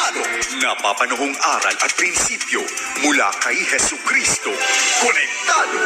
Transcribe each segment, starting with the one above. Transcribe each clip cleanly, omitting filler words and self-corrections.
Konektado! Napapanahong aral at prinsipyo mula kay Hesukristo. Konektado!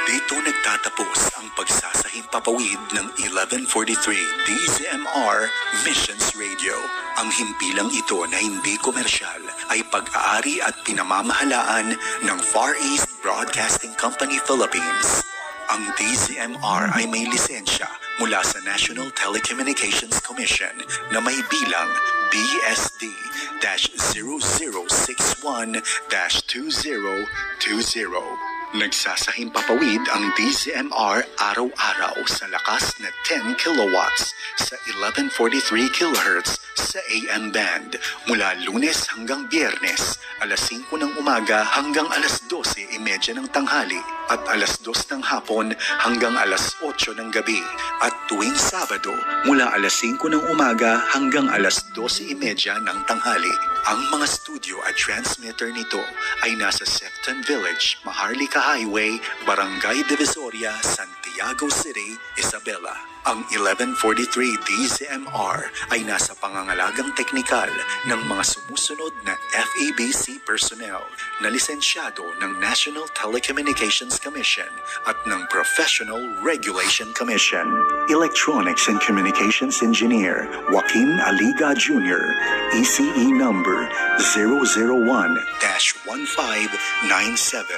Dito nagtatapos ang pagsasahing papawid ng 1143 DZMR Missions Radio. Ang himpilang ito na hindi komersyal ay pag-aari at pinamamahalaan ng Far East Broadcasting Company Philippines. Ang DZMR ay may lisensya mula sa National Telecommunications Commission na may bilang BSD-0061-2020. Nagsasahing papawid ang DZMR araw-araw sa lakas na 10 kilowatts sa 1143 kHz sa AM band mula Lunes hanggang Biyernes, alas 5 ng umaga hanggang alas 12:30 ng tanghali at alas 2 ng hapon hanggang alas 8 ng gabi at tuwing Sabado mula alas 5 ng umaga hanggang alas 12:30 ng tanghali. Ang mga studio at transmitter nito ay nasa Secton Village, Maharlika Highway, Barangay Divisoria, Santiago City, Isabela. Ang 1143 DZMR ay nasa pangangalagang teknikal ng mga sumusunod na FEBC personnel na lisensyado ng National Telecommunications Commission at ng Professional Regulation Commission. Electronics and Communications Engineer Joaquin Aliga Jr., ECE number 001-1597.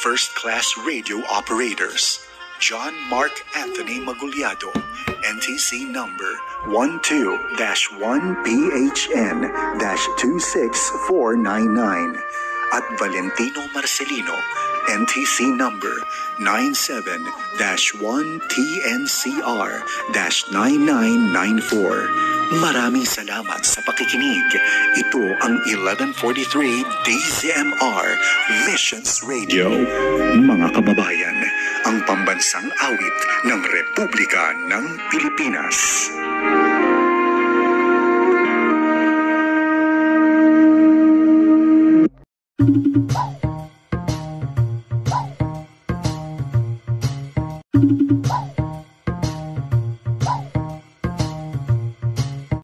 First Class Radio Operators John Mark Anthony Maguliado, NTC number 12-1PHN-26499 at Valentino Marcelino, NTC number 97-1TNCR-9994. Maraming salamat sa pakikinig. Ito ang 1143 DZMR Missions Radio. Mga kababayan, ang pambansang awit ng Republika ng Pilipinas.